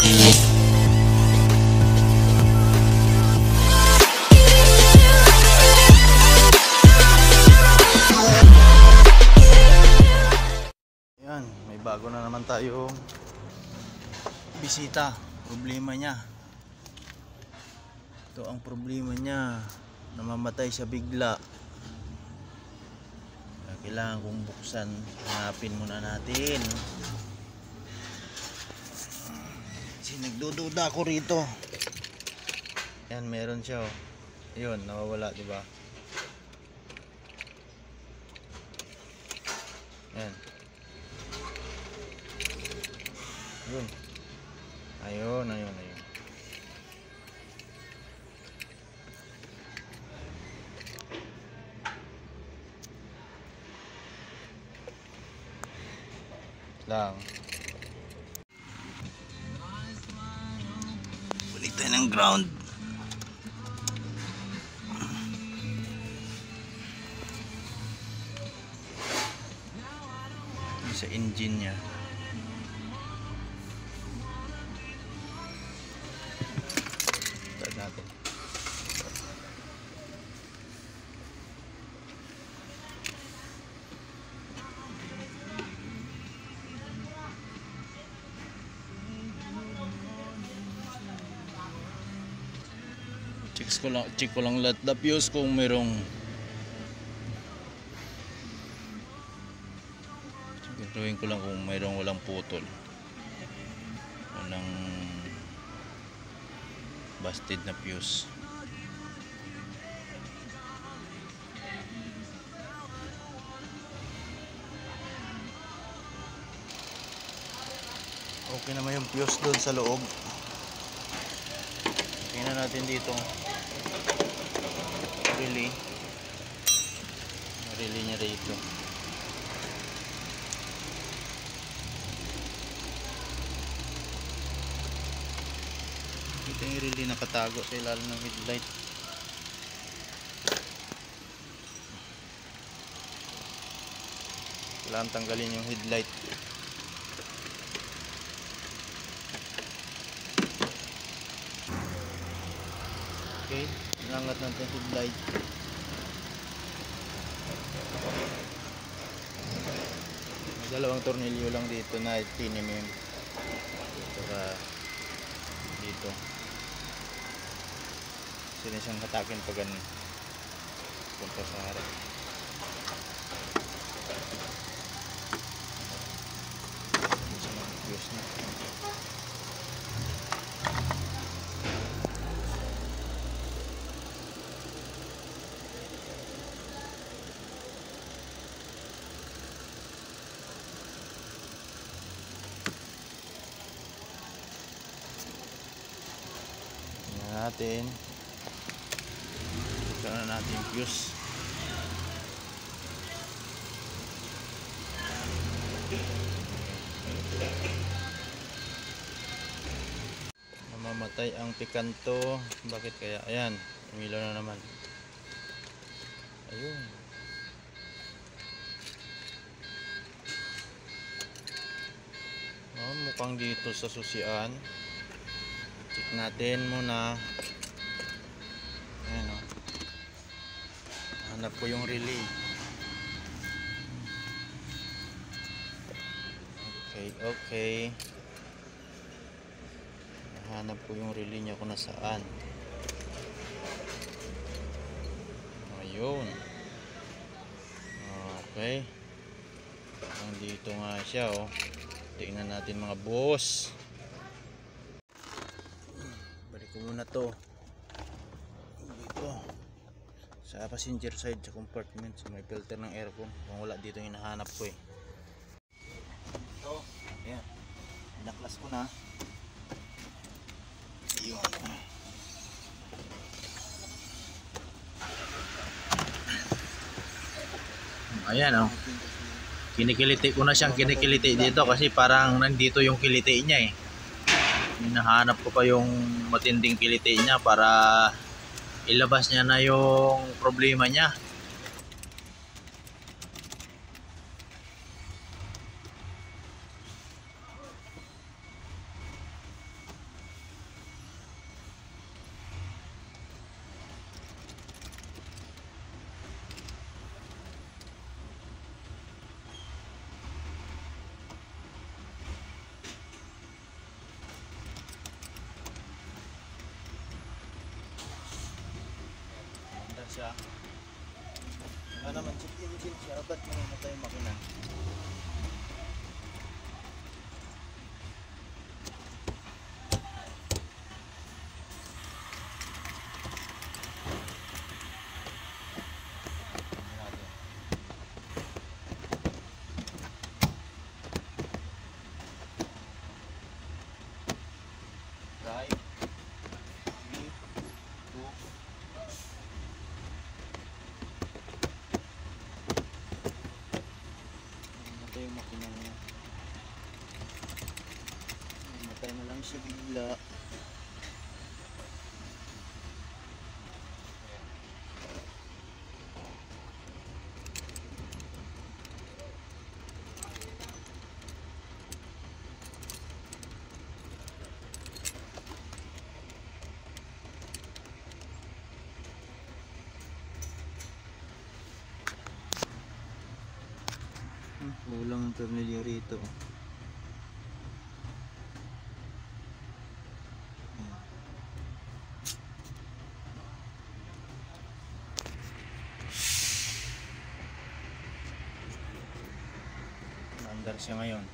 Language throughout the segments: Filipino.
Yan, may bago na naman tayong bisita. Problema niya, ito ang problema niya, namamatay siya bigla. Kailangan kong buksan. Hanapin muna natin. Nagdududa ako rito. Yan, meron siya oh. Yun, nawawala, diba? Yan. Yun. Ayun, ayun, ayun. Lang. Balik tayo ng ground. Sa engine niya. Start natin. Check ko lang lahat the fuse kung merong gawin ko lang kung mayroong walang putol, walang busted na fuse. Okay naman yung fuse doon sa loob. Tingnan natin dito relay niya rito. Ito yung relay nakatago sa ilalim ng headlight. Kailangan tanggalin yung headlight. Okay, inangat natin yung headlight. May dalawang tornilyo lang dito na 10mm para dito. Sila siyang hatakin pag ganun punta sa harap. Fuse na. Natin buksan na natin yung fuse. Mamamatay ang pikanto. Bakit kaya? Ayan, umilaw na naman. Ayun. Mukhang dito sa susian. Check natin muna. Ayan o. Hanap ko yung relay. Okay. Hanap ko yung relay niya kung nasaan. Ayun. Okay. Nandito nga siya o. Tingnan natin mga boss. Muna to dito sa passenger side sa compartment sa may filter ng aircon. Kung wala dito yung hinahanap ko eh. Ito, ayan, naklas ko na. Yun. Ayan o, kinikiliti ko na siyang kinikiliti dito kasi parang nandito yung kiliti niya eh. Hinahanap ko pa yung matinding kiliti niya para ilabas niya na yung problema niya. siya. Ano naman check engine siya, ba't namamatay yung makina? Drive, sleep, 2. Namatay yung makina niya. Namatay na lang siya bigla. Kulang ang tornilyo rito. Andar siya ngayon.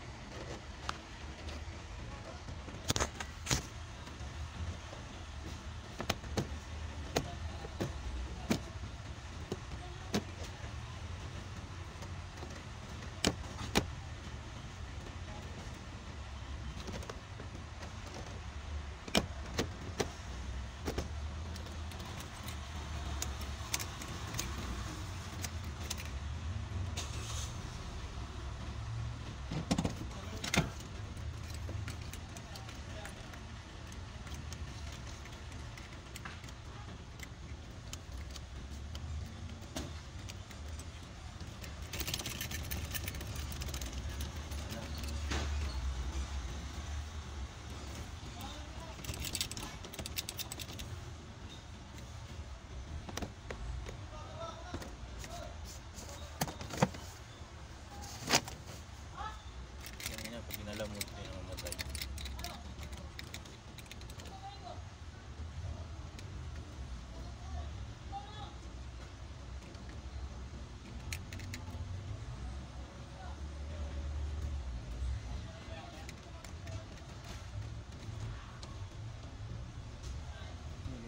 Alam mo din ang mamatay.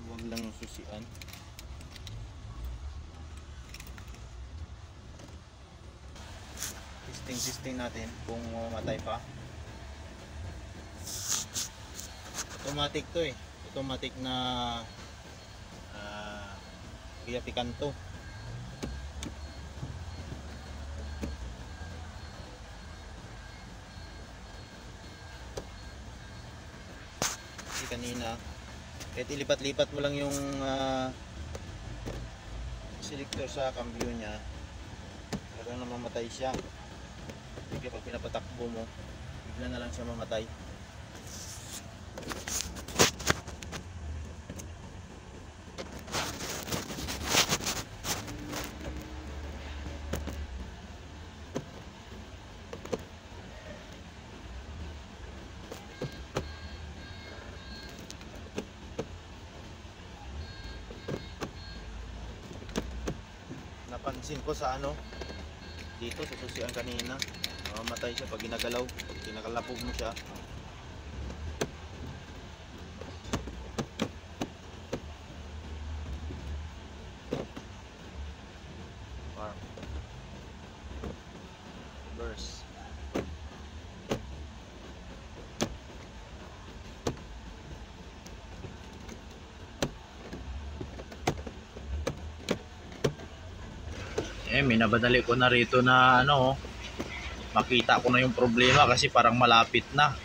Huwag lang susian. Testing natin kung mamatay pa. Automatic to eh. Automatic na Kia Picanto. Kasi kanina kahit ilipat-lipat mo lang yung selector sa cambio niya, talagang namamatay siya. Kaya pag pinapatakbo mo, bigla na lang siya mamatay. Napansin ko sa dito sa susian kanina, mamatay siya pag ginagalaw, pag kinakalapog mo siya. Burst. Minabadali ko na rito na makita ko na yung problema kasi parang malapit na.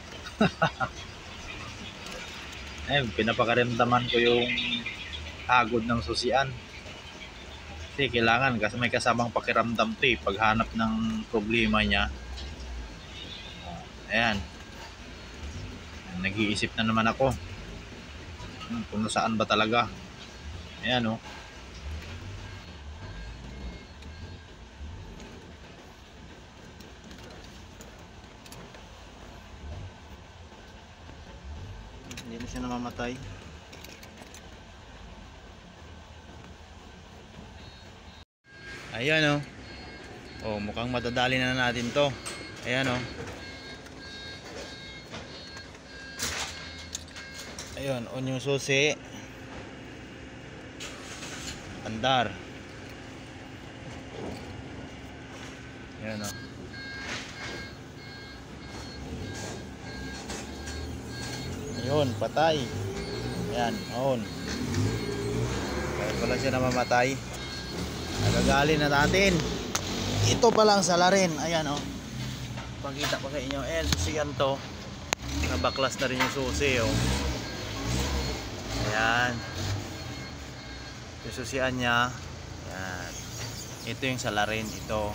Pinapakaramdaman ko yung agod ng susian. Kasi kailangan kasi may kasamang pakiramdam to eh, paghanap ng problema niya. Ayan. Nag-iisip na naman ako kung saan ba talaga. Ayan oh. Hindi na siya namamatay. Ayan mukhang madadali na natin to. Ayan ayun, on yung susi. Andar. Ayan ayun, patay. Ayan, on. Kaya pala siya namamatay. Nagagali na natin. Ito palang salarin. Ayan pakita ko sa inyo. Susian to. Nabaklas na rin yung susi Ayan. Yung susian niya. Ayan. Ito yung salarin. Ito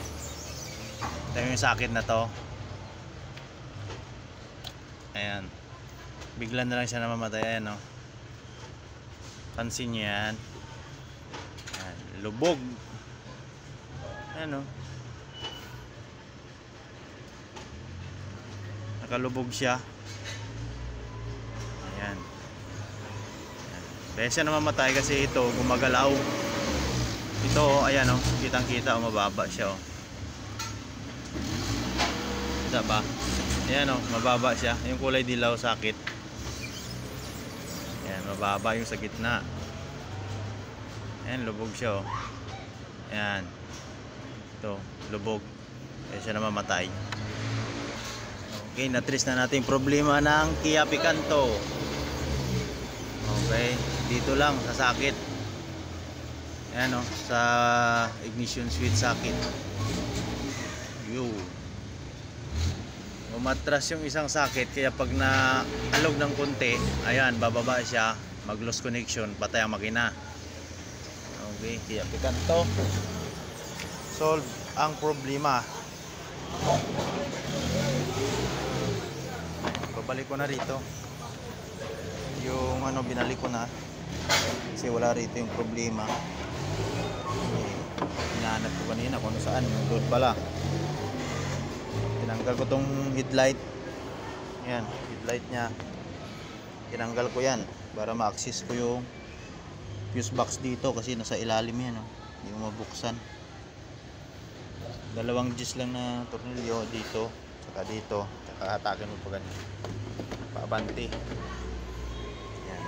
yung sakit na to. Ayan. Bigla na lang siya namamatay. Ayan pansin nyo yan. Ayan. Lubog. Ayan nakalubog siya. Ayan. Kaya siya namamatay kasi ito gumagalaw. Ito ayan kitang kita mababa siya kita ba? Ayan mababa siya. Yung kulay dilaw sakit. Ayan mababa yung sa gitna. Ayan lubog siya Ayan. Ito lubog. Kaya siya namamatay. Okay, na-trace na natin yung problema ng Kia Picanto. Okay, dito lang sa sakit. Ayan sa ignition switch sakit. Umatras yung isang sakit, kaya pag na-alog ng konti, ayan, bababa siya, mag-loss connection, patay ang makina. Okay, Kia Picanto. Solve ang problema. Babalik ko na rito yung binalik ko na kasi wala rito yung problema. Hinahanap ko kanina kung saan yung load pala. Tinanggal ko tong headlight. Yan, headlight nya tinanggal ko yan para ma-access ko yung fuse box dito kasi nasa ilalim yan hindi mo mabuksan. Dalawang G's lang na tornilyo dito saka dito, saka hatakin mo pa ganyan paabante. Yan.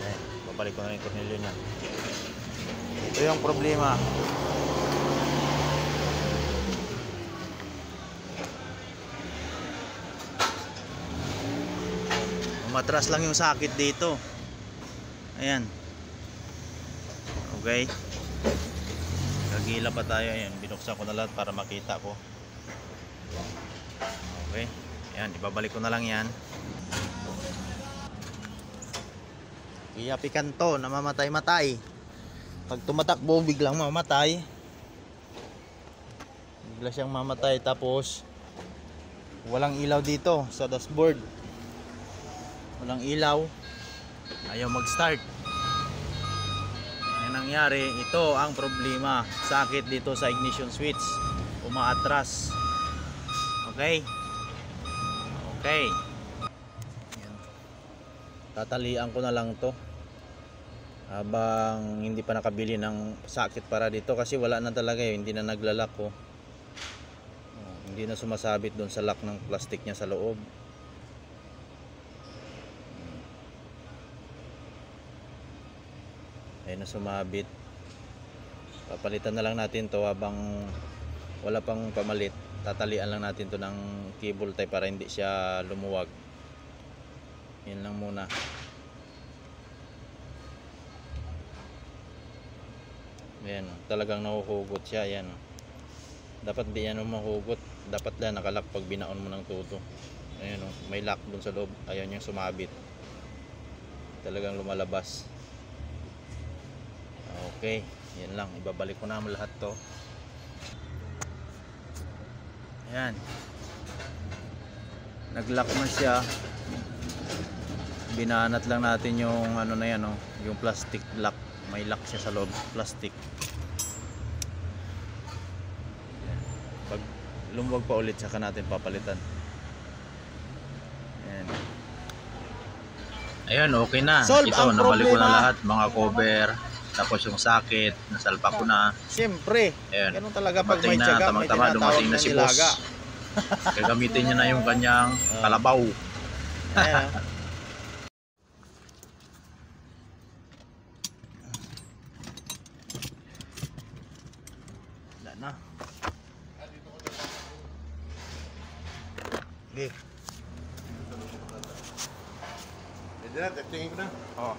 Ayan. Babalik ko na yung tornilyo nya. Ito yung problema. Umatras lang yung sakit dito. Ayan. Okay. Gagila pa tayo. Ayan. Binuksan ko na lahat para makita ko. Okay. Ayan. Ibabalik ko na lang yan. Kia Picanto. Namamatay-matay. Pag tumatakbo, biglang mamatay. Bigla siyang mamatay. Tapos walang ilaw dito sa dashboard. Walang ilaw. Ayaw mag-start. Ang nangyari, ito ang problema. Sakit dito sa ignition switch. Umaatras. Okay? Okay. Ayan. Tatalian ko na lang to habang hindi pa nakabili ng sakit para dito kasi wala na talaga hindi na naglalak hindi na sumasabit doon sa lock ng plastic niya sa loob. Ayun na sumabit. Papalitan na lang natin to habang wala pang pamalit. Tatalian lang natin to ng cable tie para hindi siya lumuwag. Yan lang muna. Ayan, talagang nahuhugot siya. Ayan. Dapat di yan mahugot. Dapat lang nakalak pag binaon mo ng todo. Ayan, may lock dun sa loob. Ayan yung sumabit. Talagang lumalabas. Okay, yan lang. Ibabalik ko na lahat to. Ayan. Nag-lock na siya. Binanat lang natin yung ano na yan, yung plastic lock. May lock siya sa loob, plastic. Pag lumuwag pa ulit, saka natin papalitan. Ayan. Ayan, okay na. Solve Ito, ang nabalik ko na problema. lahat, mga cover, Tapos yung sakit, nasalpa ko na. Siyempre, Ayan. ganun talaga pag Dumating may na, tiyaga, may tamang-tama, tinatawag dumating na na si nilaga. boss. Gagamitin niya na yung kanyang kalabaw. Ayan. Wala na. Okay. Pwede na, testingin ko na. Oh.